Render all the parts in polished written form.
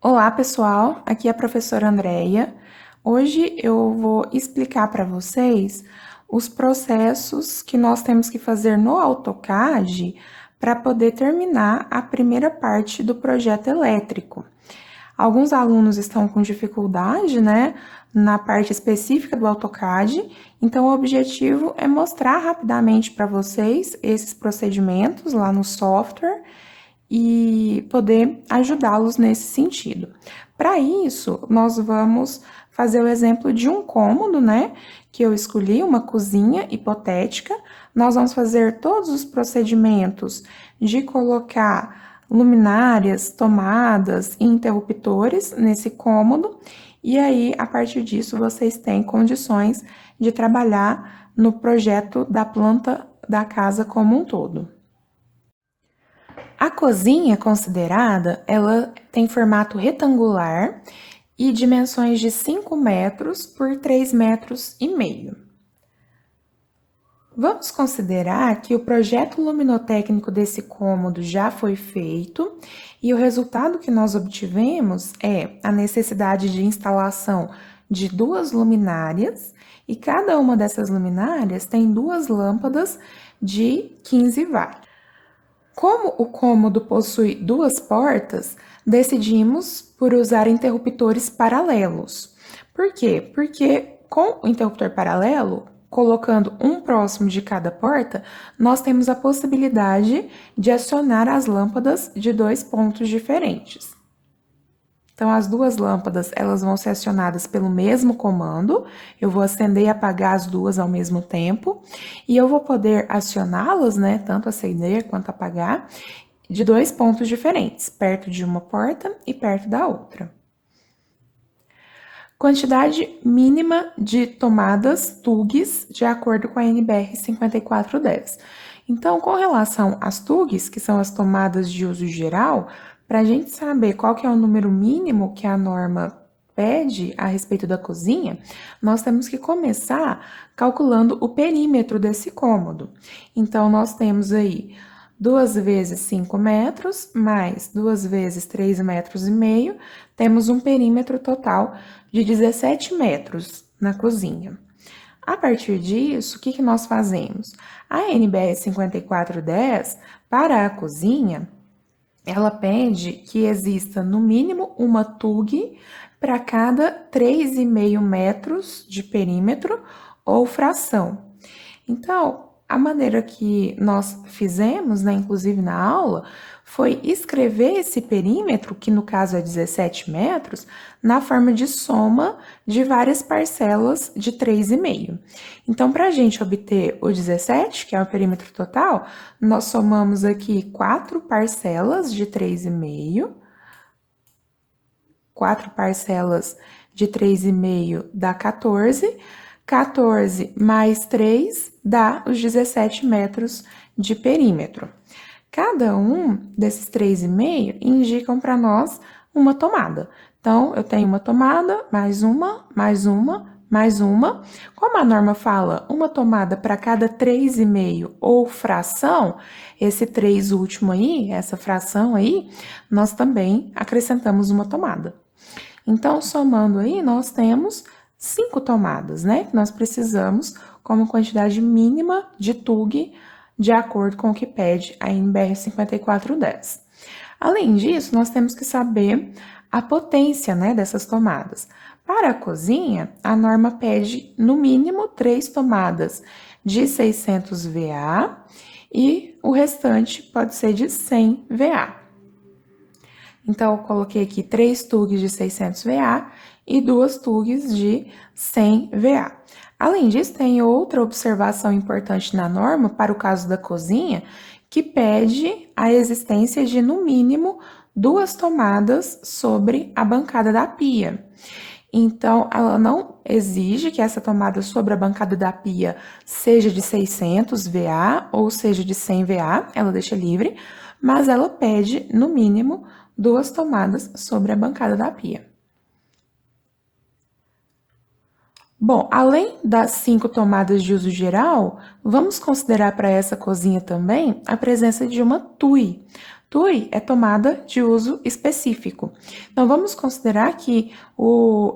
Olá, pessoal. Aqui é a professora Andreia. Hoje eu vou explicar para vocês os processos que nós temos que fazer no AutoCAD para poder terminar a primeira parte do projeto elétrico. Alguns alunos estão com dificuldade, né, na parte específica do AutoCAD, então o objetivo é mostrar rapidamente para vocês esses procedimentos lá no software e poder ajudá-los nesse sentido. Para isso, nós vamos fazer o exemplo de um cômodo, né, que eu escolhi, uma cozinha hipotética. Nós vamos fazer todos os procedimentos de colocar luminárias, tomadas e interruptores nesse cômodo, e aí, a partir disso, vocês têm condições de trabalhar no projeto da planta da casa como um todo. A cozinha considerada, ela tem formato retangular e dimensões de 5 metros por 3 metros e meio. Vamos considerar que o projeto luminotécnico desse cômodo já foi feito e o resultado que nós obtivemos é a necessidade de instalação de 2 luminárias e cada uma dessas luminárias tem 2 lâmpadas de 15 watts. Como o cômodo possui 2 portas, decidimos por usar interruptores paralelos. Por quê? Porque com o interruptor paralelo, colocando um próximo de cada porta, nós temos a possibilidade de acionar as lâmpadas de 2 pontos diferentes. Então, as 2 lâmpadas, elas vão ser acionadas pelo mesmo comando. Eu vou acender e apagar as 2 ao mesmo tempo. E eu vou poder acioná-las, né, tanto acender quanto apagar, de 2 pontos diferentes, perto de uma porta e perto da outra. Quantidade mínima de tomadas TUGs, de acordo com a NBR 5410. Então, com relação às TUGs, que são as tomadas de uso geral, para a gente saber qual que é o número mínimo que a norma pede a respeito da cozinha, nós temos que começar calculando o perímetro desse cômodo. Então, nós temos aí 2 vezes 5 metros, mais 2 vezes 3 metros e meio, temos um perímetro total de 17 metros na cozinha. A partir disso, o que nós fazemos? A NBR 5410, para a cozinha, ela pede que exista no mínimo uma TUG para cada 3,5 metros de perímetro ou fração. Então, a maneira que nós fizemos, né, inclusive na aula, foi escrever esse perímetro, que no caso é 17 metros, na forma de soma de várias parcelas de 3,5. Então, para a gente obter o 17, que é o perímetro total, nós somamos aqui 4 parcelas de 3,5. 4 parcelas de 3,5 dá 14. 14 mais 3 dá os 17 metros de perímetro. Cada um desses 3,5 indicam para nós uma tomada. Então, eu tenho uma tomada, mais uma, mais uma, mais uma. Como a norma fala uma tomada para cada 3,5 ou fração, esse 3 último aí, essa fração aí, nós também acrescentamos uma tomada. Então, somando aí, nós temos 5 tomadas, né? Que nós precisamos como quantidade mínima de TUG, de acordo com o que pede a NBR 5410. Além disso, nós temos que saber a potência, né, dessas tomadas. Para a cozinha, a norma pede no mínimo 3 tomadas de 600 VA e o restante pode ser de 100 VA. Então, eu coloquei aqui 3 TUGs de 600 VA e 2 TUGs de 100 VA. Além disso, tem outra observação importante na norma, para o caso da cozinha, que pede a existência de, no mínimo, 2 tomadas sobre a bancada da pia. Então, ela não exige que essa tomada sobre a bancada da pia seja de 600 VA ou seja de 100 VA, ela deixa livre, mas ela pede, no mínimo, 2 tomadas sobre a bancada da pia. Bom, além das 5 tomadas de uso geral, vamos considerar para essa cozinha também a presença de uma TUI. TUI é tomada de uso específico. Então, vamos considerar que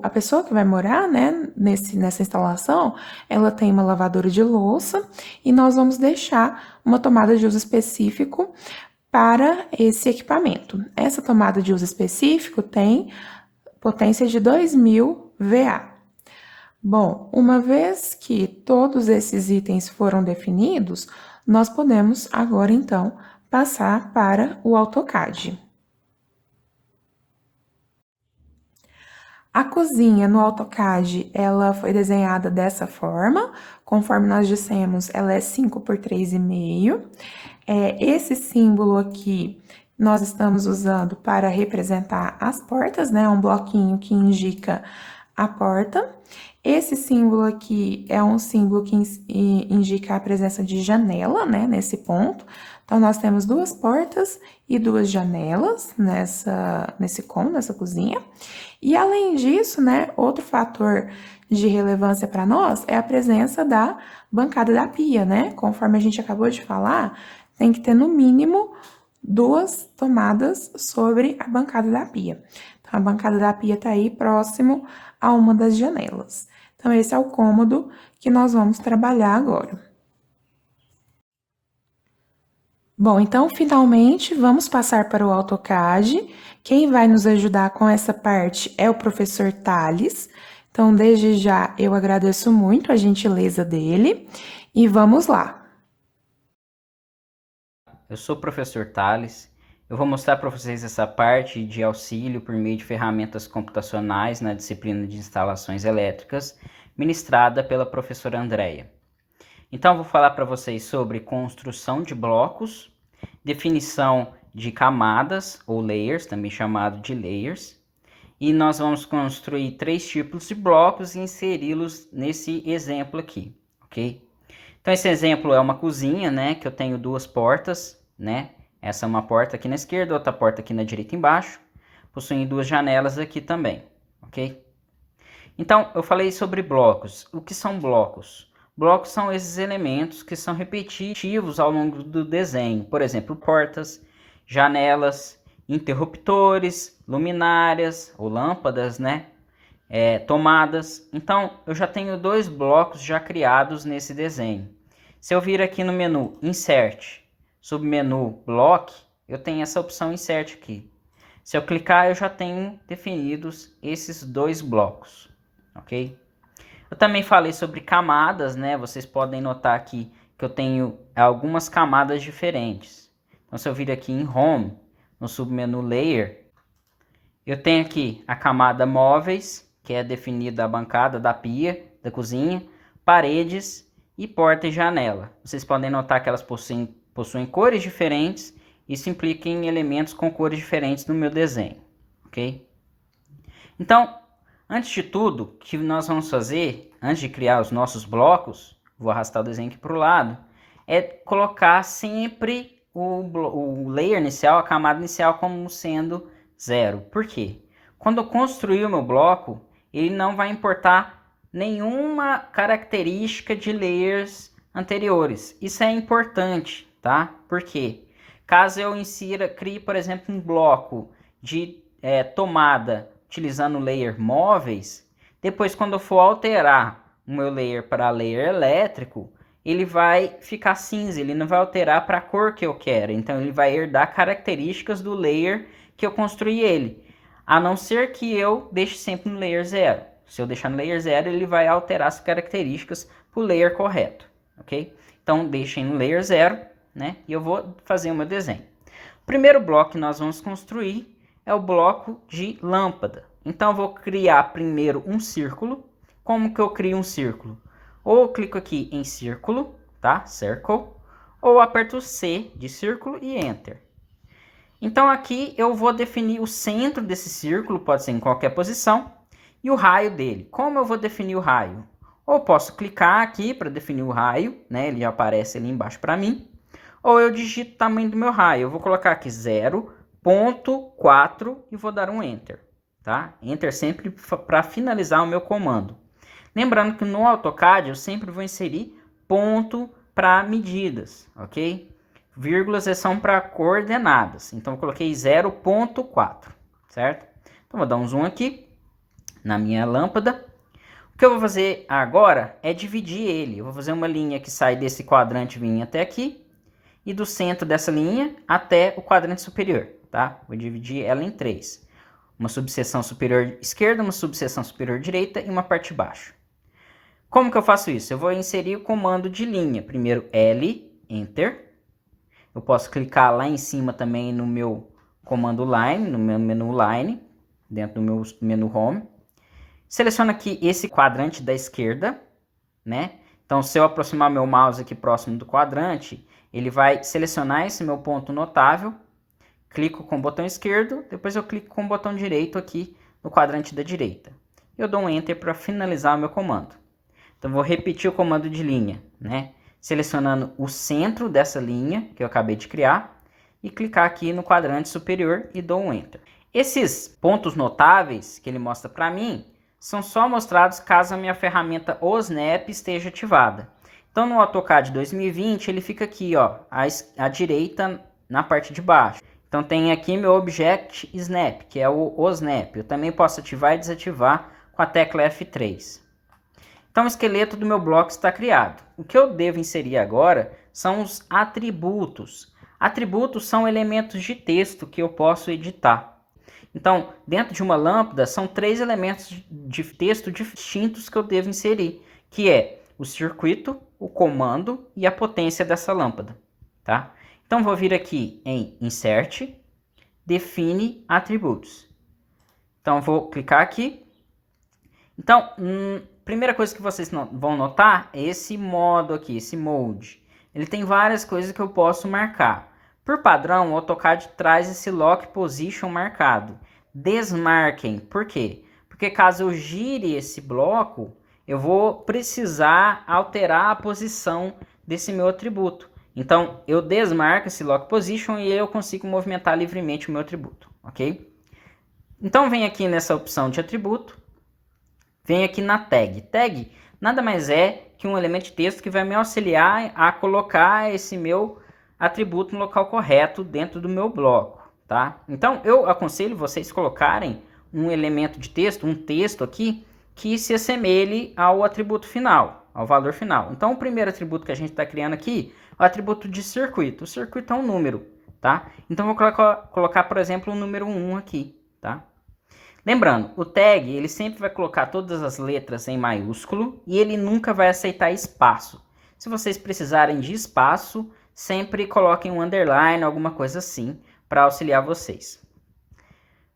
a pessoa que vai morar, né, nessa instalação, ela tem uma lavadora de louça e nós vamos deixar uma tomada de uso específico para esse equipamento. Essa tomada de uso específico tem potência de 2000 VA. Bom, uma vez que todos esses itens foram definidos, nós podemos agora, então, passar para o AutoCAD. A cozinha no AutoCAD, ela foi desenhada dessa forma, conforme nós dissemos, ela é 5 por 3,5. Esse símbolo aqui, nós estamos usando para representar as portas, né? Um bloquinho que indica a porta. Esse símbolo aqui é um símbolo que indica a presença de janela, né? Nesse ponto. Então, nós temos duas portas e duas janelas nesse cômodo, nessa cozinha. E, além disso, né, outro fator de relevância para nós é a presença da bancada da pia, né? Conforme a gente acabou de falar, tem que ter, no mínimo, duas tomadas sobre a bancada da pia. Então, a bancada da pia está aí próximo a uma das janelas. Então, esse é o cômodo que nós vamos trabalhar agora. Bom, então, finalmente, vamos passar para o AutoCAD. Quem vai nos ajudar com essa parte é o professor Thales. Então, desde já, eu agradeço muito a gentileza dele. E vamos lá. Eu sou o professor Thales. Eu vou mostrar para vocês essa parte de auxílio por meio de ferramentas computacionais na disciplina de instalações elétricas, ministrada pela professora Andréia. Então, eu vou falar para vocês sobre construção de blocos, definição de camadas, ou layers, também chamado de layers, e nós vamos construir 3 tipos de blocos e inseri-los nesse exemplo aqui, ok? Então, esse exemplo é uma cozinha, né, que eu tenho 2 portas, né? Essa é uma porta aqui na esquerda, outra porta aqui na direita embaixo, possuindo 2 janelas aqui também, ok? Então, eu falei sobre blocos. O que são blocos? Blocos são esses elementos que são repetitivos ao longo do desenho. Por exemplo, portas, janelas, interruptores, luminárias ou lâmpadas, né? Tomadas. Então, eu já tenho 2 blocos já criados nesse desenho. Se eu vir aqui no menu Insert, submenu Block, eu tenho essa opção Insert aqui. Se eu clicar, eu já tenho definidos esses 2 blocos, ok? Eu também falei sobre camadas, né? Vocês podem notar aqui que eu tenho algumas camadas diferentes. Então, se eu vir aqui em Home, no submenu Layer, eu tenho aqui a camada Móveis, que é definida a bancada da pia, da cozinha, paredes e porta e janela. Vocês podem notar que elas possuem cores diferentes. Isso implica em elementos com cores diferentes no meu desenho, ok? Então, antes de tudo, o que nós vamos fazer, antes de criar os nossos blocos, vou arrastar o desenho aqui para o lado, é colocar sempre o layer inicial, a camada inicial, como sendo 0. Por quê? Quando eu construir o meu bloco, ele não vai importar nenhuma característica de layers anteriores. Isso é importante, tá? Por quê? Caso eu crie, por exemplo, um bloco de tomada utilizando o layer móveis, depois quando eu for alterar o meu layer para layer elétrico, ele vai ficar cinza, ele não vai alterar para a cor que eu quero. Então ele vai herdar características do layer que eu construí ele, a não ser que eu deixe sempre no layer 0. Se eu deixar no layer 0, ele vai alterar as características para o layer correto, ok? Então deixem no layer 0, né? E eu vou fazer o meu desenho. O primeiro bloco que nós vamos construir é o bloco de lâmpada. Então eu vou criar primeiro um círculo. Como que eu crio um círculo? Ou eu clico aqui em círculo, tá? Circle. Ou aperto C de círculo e Enter. Então aqui eu vou definir o centro desse círculo, pode ser em qualquer posição, e o raio dele. Como eu vou definir o raio? Ou posso clicar aqui para definir o raio, né? Ele já aparece ali embaixo para mim. Ou eu digito o tamanho do meu raio. Eu vou colocar aqui 0,4 e vou dar um Enter. Tá? Enter sempre para finalizar o meu comando. Lembrando que no AutoCAD eu sempre vou inserir ponto para medidas, ok? vírgulas são para coordenadas. Então, eu coloquei 0,4, certo? Então, vou dar um zoom aqui na minha lâmpada. O que eu vou fazer agora é dividir ele. Eu vou fazer uma linha que sai desse quadrante vindo até aqui e do centro dessa linha até o quadrante superior, tá? Vou dividir ela em 3. Uma subseção superior esquerda, uma subseção superior direita e uma parte de baixo. Como que eu faço isso? Eu vou inserir o comando de linha. Primeiro L, Enter. Eu posso clicar lá em cima também no meu comando Line, no meu menu Line, dentro do meu menu Home. Seleciono aqui esse quadrante da esquerda, né? Então, se eu aproximar meu mouse aqui próximo do quadrante, ele vai selecionar esse meu ponto notável. Clico com o botão esquerdo, depois eu clico com o botão direito aqui no quadrante da direita. Eu dou um Enter para finalizar o meu comando. Então, vou repetir o comando de linha, né? Selecionando o centro dessa linha que eu acabei de criar e clicar aqui no quadrante superior e dou um Enter. Esses pontos notáveis que ele mostra para mim são só mostrados caso a minha ferramenta OSNAP esteja ativada. Então, no AutoCAD 2020, ele fica aqui, ó, à direita na parte de baixo. Então, tem aqui meu Object Snap, que é o OSNAP. Eu também posso ativar e desativar com a tecla F3. Então, o esqueleto do meu bloco está criado. O que eu devo inserir agora são os atributos. Atributos são elementos de texto que eu posso editar. Então, dentro de uma lâmpada, são 3 elementos de texto distintos que eu devo inserir, que é o circuito, o comando e a potência dessa lâmpada, tá? Então, vou vir aqui em Insert, Define Atributos. Então, vou clicar aqui. Então, primeira coisa que vocês vão notar é esse modo aqui, esse Mode. Ele tem várias coisas que eu posso marcar. Por padrão, o AutoCAD traz esse Lock Position marcado. Desmarquem. Por quê? Porque caso eu gire esse bloco, eu vou precisar alterar a posição desse meu atributo. Então, eu desmarco esse Lock Position e eu consigo movimentar livremente o meu atributo, ok? Então, vem aqui nessa opção de atributo, vem aqui na Tag. Tag nada mais é que um elemento de texto que vai me auxiliar a colocar esse meu atributo no local correto dentro do meu bloco, tá? Então, eu aconselho vocês colocarem um elemento de texto, um texto aqui, que se assemelhe ao atributo final, ao valor final. Então, o primeiro atributo que a gente está criando aqui é o atributo de circuito. O circuito é um número, tá? Então, vou colocar, por exemplo, o número 1 aqui, tá? Lembrando, o tag, ele sempre vai colocar todas as letras em maiúsculo e ele nunca vai aceitar espaço. Se vocês precisarem de espaço, sempre coloquem um underline, alguma coisa assim, para auxiliar vocês.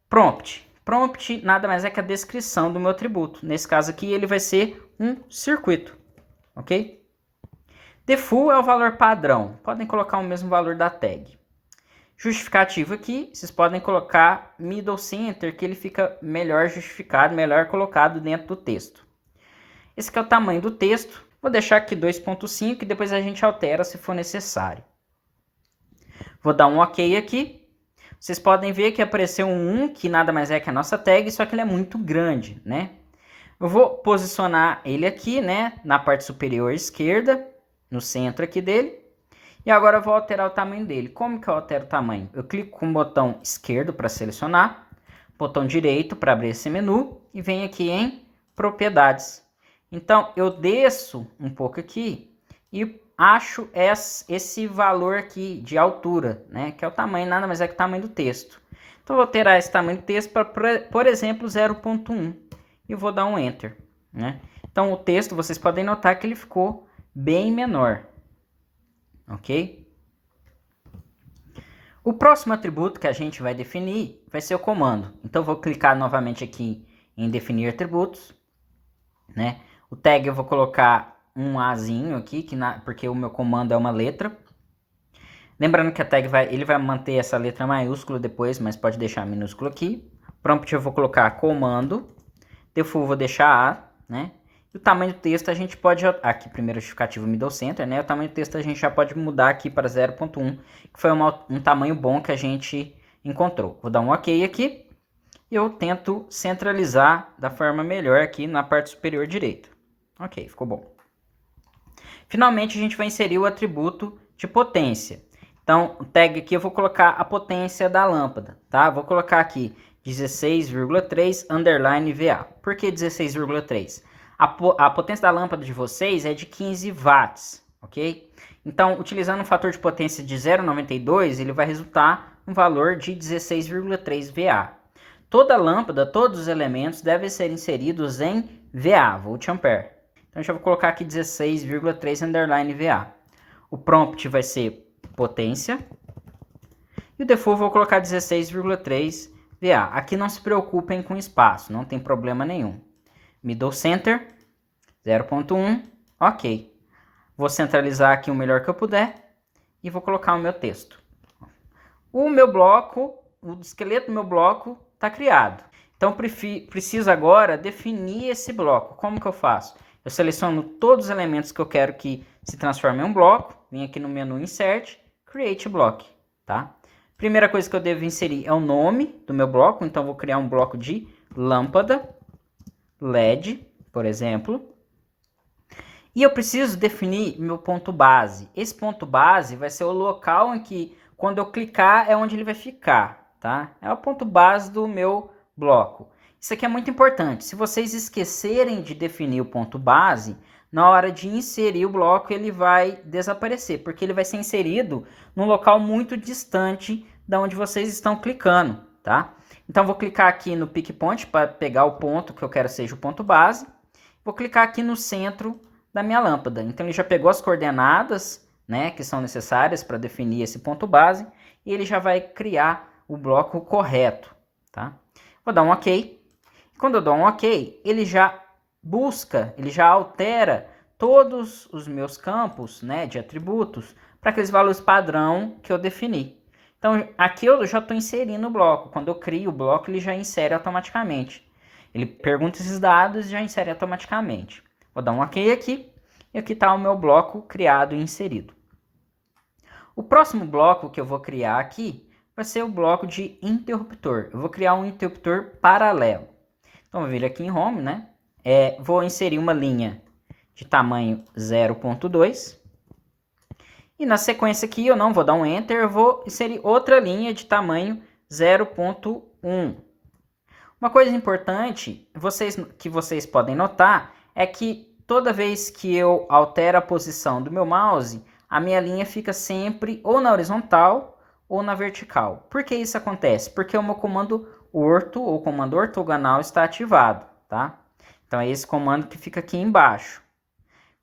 Prompt. Prompt nada mais é que a descrição do meu atributo. Nesse caso aqui, ele vai ser um circuito, ok? Default é o valor padrão. Podem colocar o mesmo valor da tag. Justificativo aqui, vocês podem colocar middle center, que ele fica melhor justificado, melhor colocado dentro do texto. Esse aqui é o tamanho do texto. Vou deixar aqui 2.5 e depois a gente altera se for necessário. Vou dar um OK aqui. Vocês podem ver que apareceu um 1, que nada mais é que a nossa tag, só que ele é muito grande, né? Eu vou posicionar ele aqui, né, na parte superior esquerda, no centro aqui dele. E agora eu vou alterar o tamanho dele. Como que eu altero o tamanho? Eu clico com o botão esquerdo para selecionar, botão direito para abrir esse menu e venho aqui em Propriedades. Então, eu desço um pouco aqui e acho esse valor aqui de altura, né? Que é o tamanho, nada mais é que o tamanho do texto. Então, eu vou alterar esse tamanho do texto para, por exemplo, 0.1 e vou dar um Enter, né? Então, o texto, vocês podem notar que ele ficou bem menor, ok? O próximo atributo que a gente vai definir vai ser o comando. Então, eu vou clicar novamente aqui em Definir Atributos, né? O tag eu vou colocar um Azinho aqui, porque o meu comando é uma letra. Lembrando que a tag ele vai manter essa letra maiúscula depois, mas pode deixar minúsculo aqui. Prompt eu vou colocar comando. Default eu vou deixar A, né? E o tamanho do texto a gente pode... Aqui, primeiro justificativo middle center, né? O tamanho do texto a gente já pode mudar aqui para 0.1, que foi um tamanho bom que a gente encontrou. Vou dar um OK aqui. E eu tento centralizar da forma melhor aqui na parte superior direita. Ok, ficou bom. Finalmente, a gente vai inserir o atributo de potência. Então, o tag aqui eu vou colocar a potência da lâmpada, tá? Vou colocar aqui 16,3 underline VA. Por que 16,3? A potência da lâmpada de vocês é de 15 watts, ok? Então, utilizando um fator de potência de 0,92, ele vai resultar um valor de 16,3 VA. Toda lâmpada, todos os elementos devem ser inseridos em VA, volt ampere. Então, eu já vou colocar aqui 16,3 underline VA. O prompt vai ser potência. E o default vou colocar 16,3 VA. Aqui não se preocupem com espaço, não tem problema nenhum. Middle center, 0.1, ok. Vou centralizar aqui o melhor que eu puder e vou colocar o meu texto. O meu bloco, o esqueleto do meu bloco está criado. Então, preciso agora definir esse bloco. Como que eu faço? Eu seleciono todos os elementos que eu quero que se transformem em um bloco. Venho aqui no menu Insert, Create Block, tá? Primeira coisa que eu devo inserir é o nome do meu bloco. Então, vou criar um bloco de lâmpada LED, por exemplo. E eu preciso definir meu ponto base. Esse ponto base vai ser o local em que, quando eu clicar, é onde ele vai ficar, tá? É o ponto base do meu bloco. Isso aqui é muito importante. Se vocês esquecerem de definir o ponto base, na hora de inserir o bloco, ele vai desaparecer, porque ele vai ser inserido num local muito distante da onde vocês estão clicando, tá? Então, vou clicar aqui no Pick Point para pegar o ponto que eu quero seja o ponto base. Vou clicar aqui no centro da minha lâmpada. Então, ele já pegou as coordenadas, né, que são necessárias para definir esse ponto base, e ele já vai criar o bloco correto, tá? Vou dar um OK. Quando eu dou um OK, ele já busca, ele já altera todos os meus campos, né, de atributos para aqueles valores padrão que eu defini. Então, aqui eu já estou inserindo o bloco. Quando eu crio o bloco, ele já insere automaticamente. Ele pergunta esses dados e já insere automaticamente. Vou dar um OK aqui. E aqui está o meu bloco criado e inserido. O próximo bloco que eu vou criar aqui vai ser o bloco de interruptor. Eu vou criar um interruptor paralelo. Então, eu vou vir aqui em Home, né? Vou inserir uma linha de tamanho 0.2. E na sequência aqui, eu não vou dar um Enter, eu vou inserir outra linha de tamanho 0.1. Uma coisa importante que vocês podem notar é que toda vez que eu altero a posição do meu mouse, a minha linha fica sempre ou na horizontal ou na vertical. Por que isso acontece? Porque o meu comando orto ou comando ortogonal está ativado, tá? Então é esse comando que fica aqui embaixo.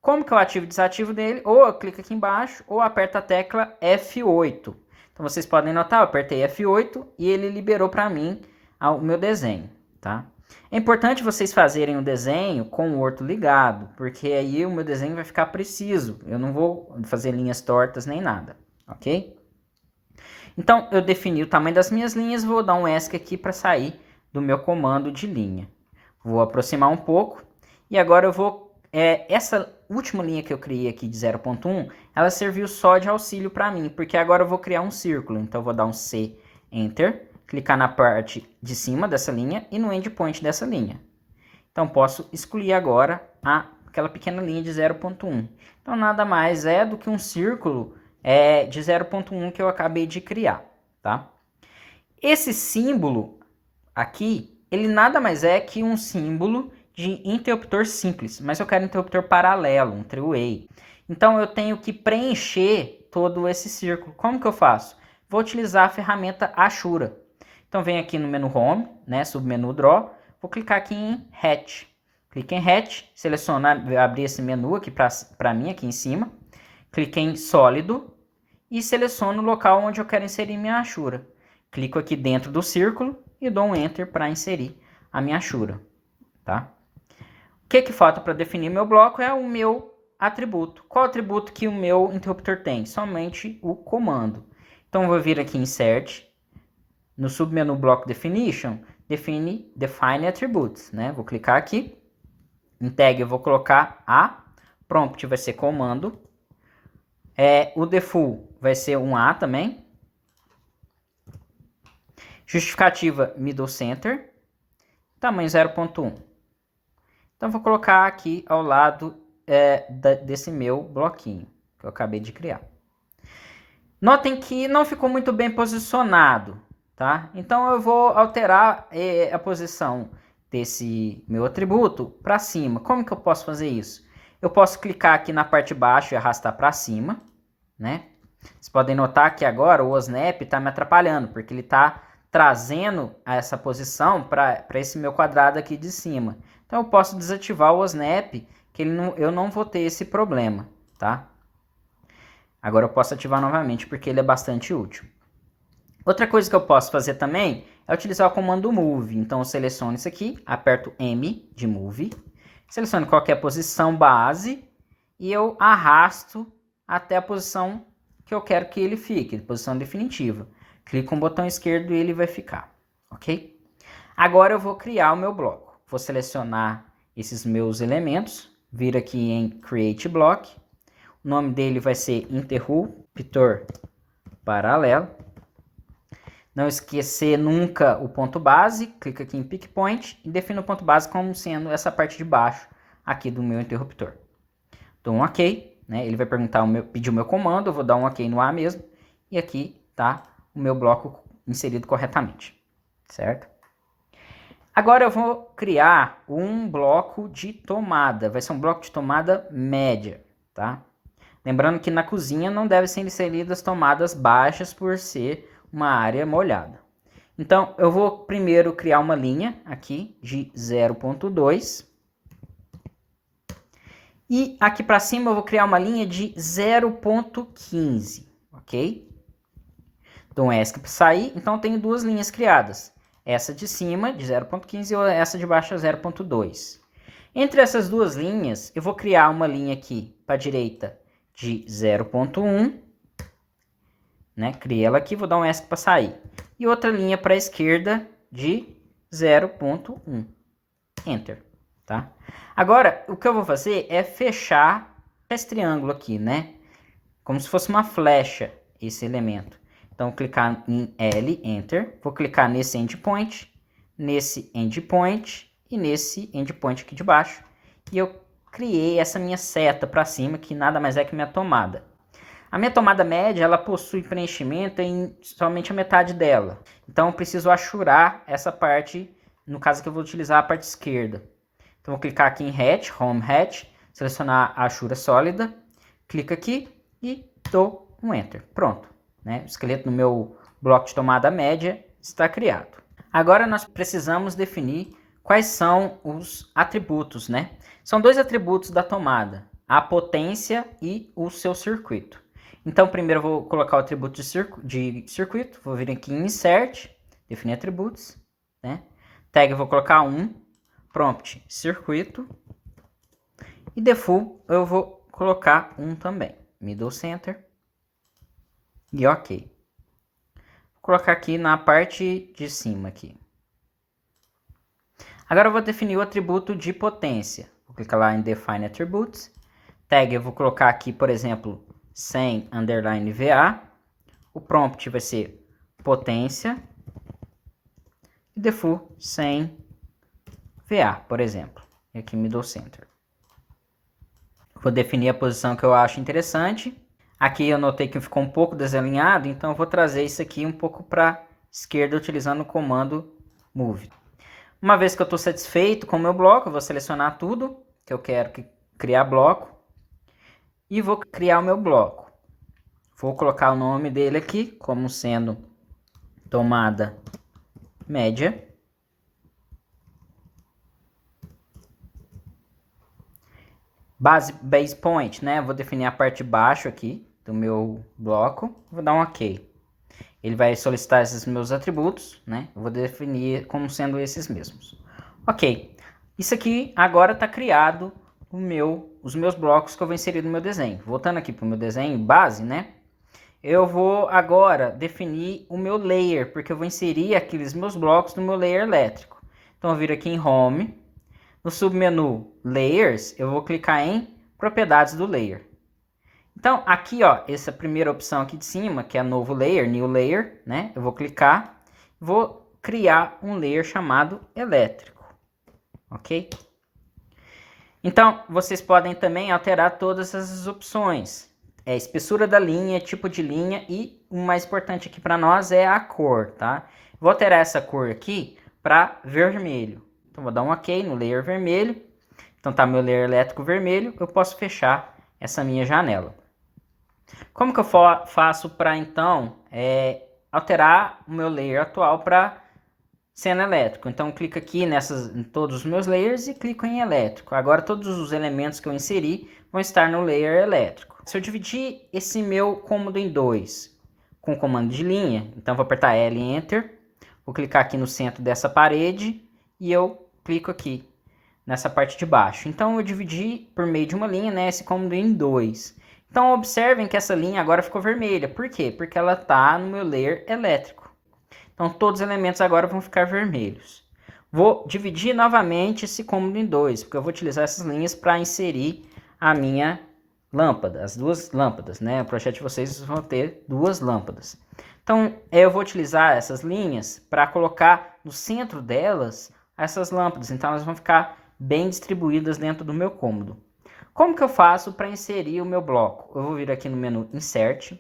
Como que eu ativo e desativo dele? Ou eu clico aqui embaixo ou aperto a tecla F8. Então vocês podem notar, eu apertei F8 e ele liberou para mim o meu desenho, tá? É importante vocês fazerem o desenho com o orto ligado, porque aí o meu desenho vai ficar preciso. Eu não vou fazer linhas tortas nem nada, ok? Então, eu defini o tamanho das minhas linhas, vou dar um ESC aqui para sair do meu comando de linha. Vou aproximar um pouco e agora eu vou... essa última linha que eu criei aqui de 0.1, ela serviu só de auxílio para mim, porque agora eu vou criar um círculo. Então, eu vou dar um C, Enter, clicar na parte de cima dessa linha e no endpoint dessa linha. Então, posso excluir agora aquela pequena linha de 0.1. Então, nada mais é do que um círculo de 0.1 que eu acabei de criar, tá? Esse símbolo aqui, ele nada mais é que um símbolo de interruptor simples, mas eu quero interruptor paralelo, um three-way. Então, eu tenho que preencher todo esse círculo. Como que eu faço? Vou utilizar a ferramenta Ashura. Então, venho aqui no menu Home, né, submenu Draw, vou clicar aqui em Hatch. Clique em Hatch, selecionar, abrir esse menu aqui para mim, aqui em cima. Clique em Sólido e seleciono o local onde eu quero inserir minha Ashura. Clico aqui dentro do círculo e dou um Enter para inserir a minha Ashura, tá? O que falta para definir meu bloco é o meu atributo. Qual atributo que o meu interruptor tem? Somente o comando. Então, eu vou vir aqui em Insert, no submenu Block Definition, Define Attributes, né? Vou clicar aqui, em tag eu vou colocar A, prompt vai ser comando, o default vai ser um A também, justificativa Middle Center, tamanho 0.1. Então, vou colocar aqui ao lado desse meu bloquinho que eu acabei de criar. Notem que não ficou muito bem posicionado, tá? Então eu vou alterar a posição desse meu atributo para cima. Como que eu posso fazer isso? Eu posso clicar aqui na parte de baixo e arrastar para cima, né? Vocês podem notar que agora o OSNAP está me atrapalhando, porque ele está trazendo essa posição para esse meu quadrado aqui de cima. Então eu posso desativar o OSNAP, que eu não vou ter esse problema, tá? Agora eu posso ativar novamente, porque ele é bastante útil. Outra coisa que eu posso fazer também é utilizar o comando move. Então eu seleciono isso aqui, aperto M de move, seleciono qualquer posição base e eu arrasto até a posição que eu quero que ele fique, posição definitiva. Clico com o botão esquerdo e ele vai ficar, ok? Agora eu vou criar o meu bloco. Vou selecionar esses meus elementos, vir aqui em Create Block. O nome dele vai ser interruptor paralelo. Não esquecer nunca o ponto base, clica aqui em Pick Point e defino o ponto base como sendo essa parte de baixo aqui do meu interruptor. Dou um OK, né? Ele vai pedir o meu comando, eu vou dar um OK no A mesmo, e aqui está o meu bloco inserido corretamente, certo? Agora eu vou criar um bloco de tomada, vai ser um bloco de tomada média, tá? Lembrando que na cozinha não devem ser inseridas tomadas baixas por ser uma área molhada. Então, eu vou primeiro criar uma linha aqui de 0.2. E aqui para cima eu vou criar uma linha de 0.15, ok? Dou um ESC para sair, então eu tenho duas linhas criadas. Essa de cima, de 0.15, e essa de baixo, 0.2. Entre essas duas linhas, eu vou criar uma linha aqui para a direita de 0.1, né? Criei ela aqui, vou dar um ESC para sair. E outra linha para a esquerda de 0.1. Enter, tá? Agora, o que eu vou fazer é fechar esse triângulo aqui, né? Como se fosse uma flecha, esse elemento. Então, clicar em L, Enter. Vou clicar nesse endpoint, nesse endpoint e nesse endpoint aqui de baixo. E eu criei essa minha seta para cima, que nada mais é que minha tomada. A minha tomada média, ela possui preenchimento em somente a metade dela. Então, eu preciso achurar essa parte, no caso que eu vou utilizar a parte esquerda. Então, vou clicar aqui em Hatch, Home Hatch, selecionar a achura sólida, clico aqui e dou um Enter. Pronto, né? O esqueleto no meu bloco de tomada média está criado. Agora, nós precisamos definir quais são os atributos, né? São dois atributos da tomada, a potência e o seu circuito. Então, primeiro eu vou colocar o atributo de circuito, vou vir aqui em Insert, definir atributos, né? Tag eu vou colocar 1, prompt circuito, e default eu vou colocar 1 também, middle center, e OK. Vou colocar aqui na parte de cima aqui. Agora eu vou definir o atributo de potência. Vou clicar lá em Define Attributes. Tag eu vou colocar aqui, por exemplo, 100 underline VA. O prompt vai ser potência. E default 100 VA, por exemplo. E aqui middle center. Vou definir a posição que eu acho interessante. Aqui eu notei que ficou um pouco desalinhado, então eu vou trazer isso aqui um pouco para a esquerda utilizando o comando move. Uma vez que eu estou satisfeito com o meu bloco, eu vou selecionar tudo que eu quero criar bloco e vou criar o meu bloco. Vou colocar o nome dele aqui como sendo tomada média. Base point, né? Vou definir a parte de baixo aqui do meu bloco. Vou dar um OK. Ele vai solicitar esses meus atributos, né? Eu vou definir como sendo esses mesmos. Ok. Isso aqui agora está criado os meus blocos que eu vou inserir no meu desenho. Voltando aqui para o meu desenho base, né? Eu vou agora definir o meu layer, porque eu vou inserir aqueles meus blocos no meu layer elétrico. Então, eu vou vir aqui em Home. No submenu Layers, eu vou clicar em Propriedades do Layer. Então, aqui, ó, essa primeira opção aqui de cima, que é novo layer, new layer, né? Eu vou clicar, vou criar um layer chamado elétrico, ok? Então, vocês podem também alterar todas essas opções. é a espessura da linha, tipo de linha e o mais importante aqui para nós é a cor, tá? Vou alterar essa cor aqui para vermelho. Então vou dar um OK no layer vermelho. Então tá meu layer elétrico vermelho, eu posso fechar essa minha janela. Como que eu faço para então alterar o meu layer atual para cena elétrico? Então clico aqui em todos os meus layers e clico em elétrico. Agora todos os elementos que eu inseri vão estar no layer elétrico. Se eu dividir esse meu cômodo em dois com o comando de linha, então vou apertar L e Enter, vou clicar aqui no centro dessa parede e eu clico aqui nessa parte de baixo. Então eu dividi por meio de uma linha, né, esse cômodo em dois. Então observem que essa linha agora ficou vermelha. Por quê? Porque ela está no meu layer elétrico. Então todos os elementos agora vão ficar vermelhos. Vou dividir novamente esse cômodo em dois, porque eu vou utilizar essas linhas para inserir a minha lâmpada, as duas lâmpadas, né? O projeto de vocês vão ter duas lâmpadas. Então eu vou utilizar essas linhas para colocar no centro delas essas lâmpadas. Então elas vão ficar bem distribuídas dentro do meu cômodo. Como que eu faço para inserir o meu bloco? Eu vou vir aqui no menu Insert,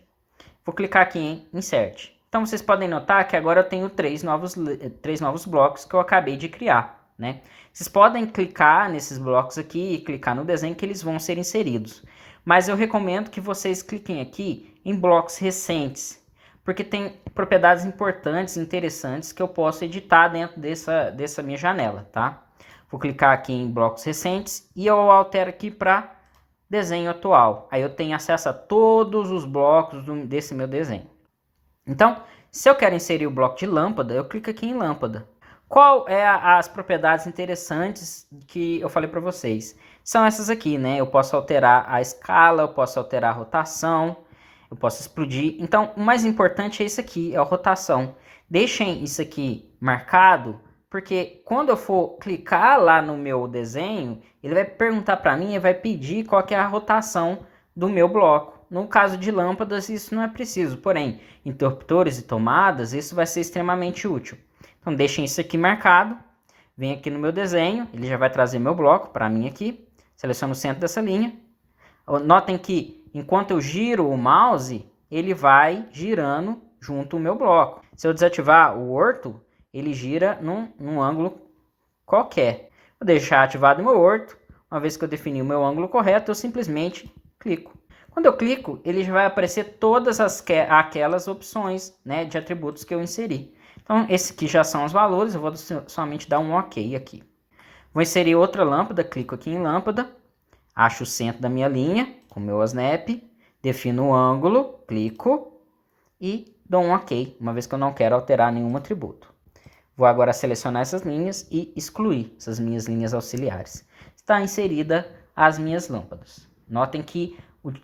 vou clicar aqui em Insert. Então vocês podem notar que agora eu tenho três novos blocos que eu acabei de criar, né? Vocês podem clicar nesses blocos aqui e clicar no desenho que eles vão ser inseridos. Mas eu recomendo que vocês cliquem aqui em blocos recentes, porque tem propriedades importantes, interessantes que eu posso editar dentro dessa minha janela, tá? Vou clicar aqui em blocos recentes e eu altero aqui para desenho atual. Aí eu tenho acesso a todos os blocos desse meu desenho. Então, se eu quero inserir o bloco de lâmpada, eu clico aqui em lâmpada. Qual é as propriedades interessantes que eu falei para vocês? São essas aqui, né? Eu posso alterar a escala, eu posso alterar a rotação, eu posso explodir. Então, o mais importante é isso aqui, é a rotação. Deixem isso aqui marcado, porque quando eu for clicar lá no meu desenho, ele vai perguntar para mim e vai pedir qual que é a rotação do meu bloco. No caso de lâmpadas, isso não é preciso, porém, interruptores e tomadas, isso vai ser extremamente útil. Então, deixem isso aqui marcado, vem aqui no meu desenho, ele já vai trazer meu bloco para mim aqui, seleciono o centro dessa linha. Notem que, enquanto eu giro o mouse, ele vai girando junto ao meu bloco. Se eu desativar o orto, ele gira num ângulo qualquer. Vou deixar ativado o meu orto. Uma vez que eu defini o meu ângulo correto, eu simplesmente clico. Quando eu clico, ele já vai aparecer todas aquelas opções, né, de atributos que eu inseri. Então, esses aqui já são os valores, eu vou somente dar um OK aqui. Vou inserir outra lâmpada, clico aqui em lâmpada, acho o centro da minha linha, com o meu snap, defino o ângulo, clico e dou um OK, uma vez que eu não quero alterar nenhum atributo. Vou agora selecionar essas linhas e excluir essas minhas linhas auxiliares. Está inserida as minhas lâmpadas. Notem que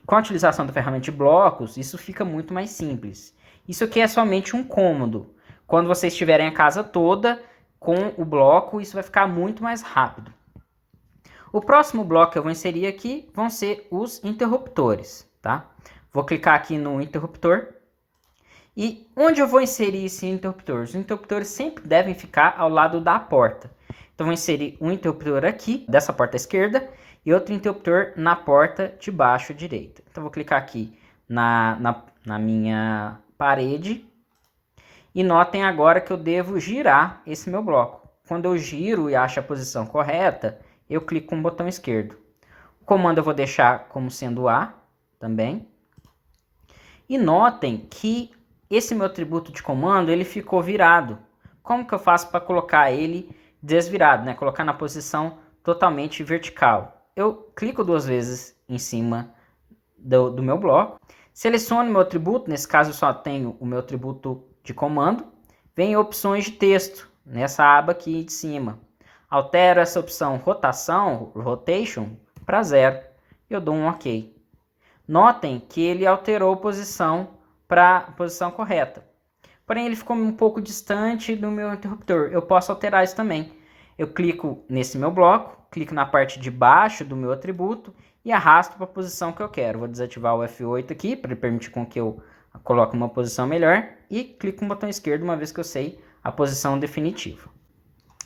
com a utilização da ferramenta de blocos, isso fica muito mais simples. Isso aqui é somente um cômodo. Quando vocês tiverem a casa toda com o bloco, isso vai ficar muito mais rápido. O próximo bloco que eu vou inserir aqui vão ser os interruptores, tá? Vou clicar aqui no interruptor. E onde eu vou inserir esses interruptores? Os interruptores sempre devem ficar ao lado da porta. Então, vou inserir um interruptor aqui, dessa porta esquerda, e outro interruptor na porta de baixo direita. Então, vou clicar aqui na minha parede. E notem agora que eu devo girar esse meu bloco. Quando eu giro e acho a posição correta, eu clico com o botão esquerdo. O comando eu vou deixar como sendo A também. E notem que esse meu atributo de comando, ele ficou virado. Como que eu faço para colocar ele desvirado, né? Colocar na posição totalmente vertical. Eu clico duas vezes em cima do meu bloco. Seleciono meu atributo, nesse caso eu só tenho o meu atributo de comando. Vem opções de texto, nessa aba aqui de cima. Altero essa opção rotação, rotation, para 0. Eu dou um OK. Notem que ele alterou a posição para a posição correta. Porém, ele ficou um pouco distante do meu interruptor. Eu posso alterar isso também. Eu clico nesse meu bloco, clico na parte de baixo do meu atributo e arrasto para a posição que eu quero. Vou desativar o F8 aqui para permitir com que eu coloque uma posição melhor e clico no botão esquerdo uma vez que eu sei a posição definitiva.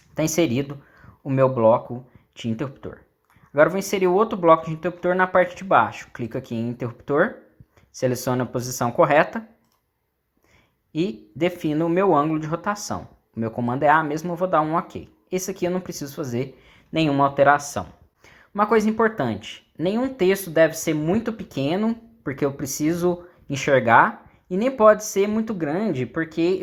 Está inserido o meu bloco de interruptor. Agora eu vou inserir o outro bloco de interruptor na parte de baixo. Clico aqui em interruptor. Seleciono a posição correta e defino o meu ângulo de rotação. O meu comando é A mesmo, eu vou dar um OK. Esse aqui eu não preciso fazer nenhuma alteração. Uma coisa importante, nenhum texto deve ser muito pequeno, porque eu preciso enxergar, e nem pode ser muito grande, porque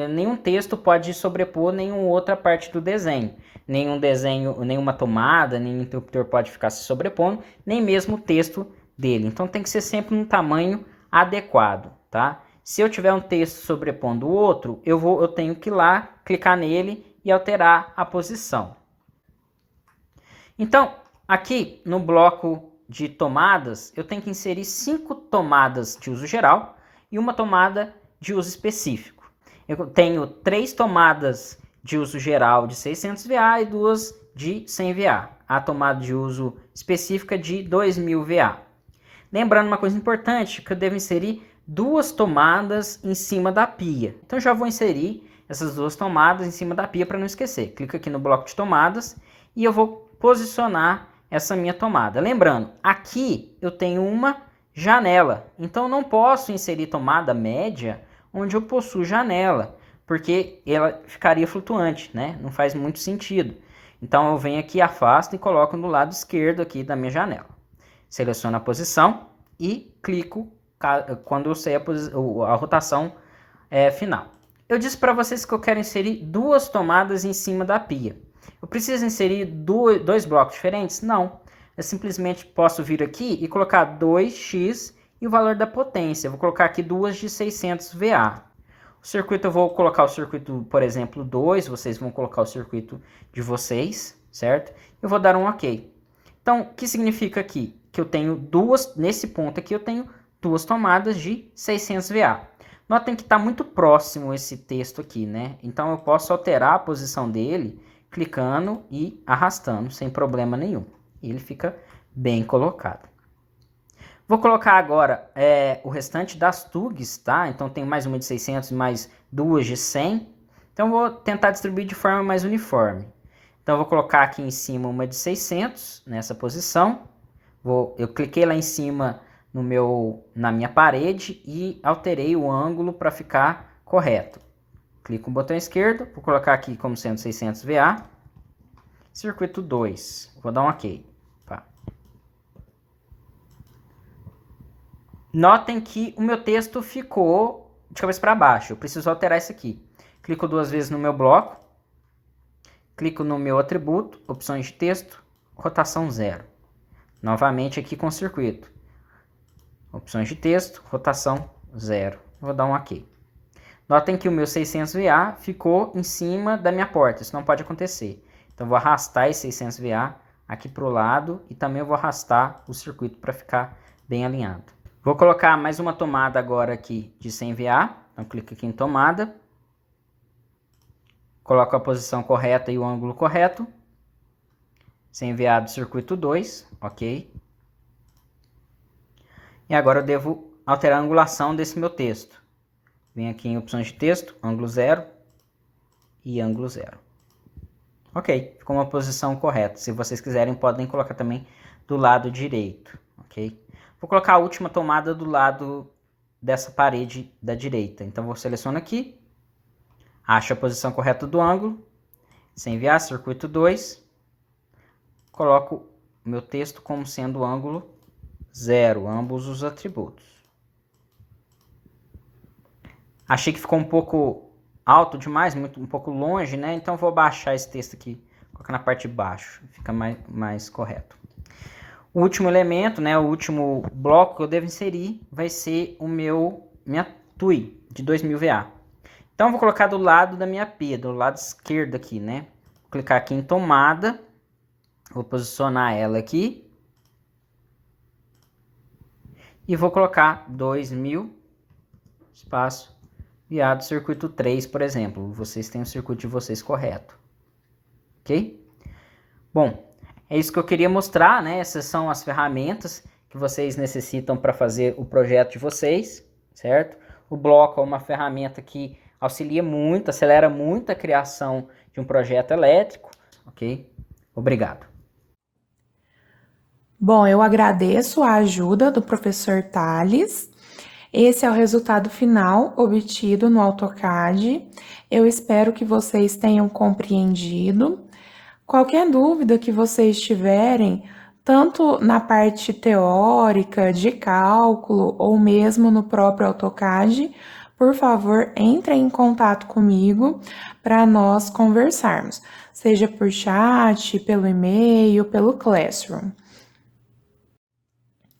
nenhum texto pode sobrepor nenhuma outra parte do desenho. Nenhum desenho, nenhuma tomada, nenhum interruptor pode ficar se sobrepondo, nem mesmo o texto dele. Então tem que ser sempre um tamanho adequado, tá? Se eu tiver um texto sobrepondo o outro, eu tenho que ir lá, clicar nele e alterar a posição. Então, aqui no bloco de tomadas, eu tenho que inserir 5 tomadas de uso geral e uma tomada de uso específico. Eu tenho 3 tomadas de uso geral de 600 VA e 2 de 100 VA. A tomada de uso específica de 2000 VA. Lembrando uma coisa importante, que eu devo inserir 2 tomadas em cima da pia. Então já vou inserir essas 2 tomadas em cima da pia para não esquecer. Clico aqui no bloco de tomadas e eu vou posicionar essa minha tomada. Lembrando, aqui eu tenho uma janela, então não posso inserir tomada média onde eu possuo janela, porque ela ficaria flutuante, né? Não faz muito sentido. Então eu venho aqui, afasto e coloco no lado esquerdo aqui da minha janela. Seleciono a posição e clico quando eu sei a rotação final. Eu disse para vocês que eu quero inserir 2 tomadas em cima da pia. Eu preciso inserir 2 blocos diferentes? Não. Eu simplesmente posso vir aqui e colocar 2x e o valor da potência. Eu vou colocar aqui 2 de 600 VA. O circuito, eu vou colocar o circuito, por exemplo, 2. Vocês vão colocar o circuito de vocês, certo? Eu vou dar um OK. Então, o que significa aqui? Que eu tenho nesse ponto aqui eu tenho 2 tomadas de 600 VA. Notem que está muito próximo esse texto aqui, né? Então eu posso alterar a posição dele clicando e arrastando sem problema nenhum. E ele fica bem colocado. Vou colocar agora o restante das TUGs, tá? Então tem mais uma de 600 e mais 2 de 100. Então vou tentar distribuir de forma mais uniforme. Então eu vou colocar aqui em cima uma de 600 nessa posição. Eu cliquei lá em cima na minha parede e alterei o ângulo para ficar correto. Clico no botão esquerdo, vou colocar aqui como sendo 600 VA. Circuito 2, vou dar um OK. Tá. Notem que o meu texto ficou de cabeça para baixo, eu preciso alterar isso aqui. Clico 2 vezes no meu bloco, clico no meu atributo, opções de texto, rotação 0. Novamente aqui com o circuito. Opções de texto, rotação 0. Vou dar um OK. Notem que o meu 600 VA ficou em cima da minha porta. Isso não pode acontecer. Então vou arrastar esse 600 VA aqui para o lado e também vou arrastar o circuito para ficar bem alinhado. Vou colocar mais uma tomada agora aqui de 100 VA. Então clico aqui em tomada. Coloco a posição correta e o ângulo correto. 100 VA do circuito 2. OK. E agora eu devo alterar a angulação desse meu texto. Venho aqui em opções de texto, ângulo 0 e ângulo 0. Ok, ficou uma posição correta. Se vocês quiserem, podem colocar também do lado direito. Ok? Vou colocar a última tomada do lado dessa parede da direita. Então, vou selecionar aqui, acho a posição correta do ângulo, sem enviar, circuito 2, coloco o meu texto como sendo o ângulo 0, ambos os atributos. Achei que ficou um pouco alto demais, um pouco longe, né? Então vou baixar esse texto aqui, colocar na parte de baixo, fica mais correto. O último elemento, né, o último bloco que eu devo inserir vai ser minha TUI de 2000 VA. Então vou colocar do lado da minha pia, do lado esquerdo aqui, né? Vou clicar aqui em tomada, vou posicionar ela aqui. E vou colocar 2000, espaço, VA do circuito 3, por exemplo. Vocês têm o circuito de vocês correto. Ok? Bom, é isso que eu queria mostrar, né? Essas são as ferramentas que vocês necessitam para fazer o projeto de vocês, certo? O bloco é uma ferramenta que auxilia muito, acelera muito a criação de um projeto elétrico, ok? Obrigado. Bom, eu agradeço a ajuda do professor Thales Esse é o resultado final obtido no AutoCAD. Eu espero que vocês tenham compreendido. Qualquer dúvida que vocês tiverem, tanto na parte teórica, de cálculo, ou mesmo no próprio AutoCAD, por favor, entrem em contato comigo para nós conversarmos, seja por chat, pelo e-mail, pelo Classroom.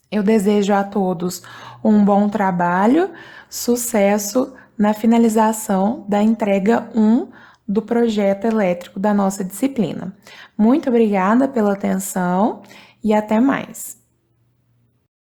Eu desejo a todos um bom trabalho, sucesso na finalização da entrega 1 do projeto elétrico da nossa disciplina. Muito obrigada pela atenção e até mais.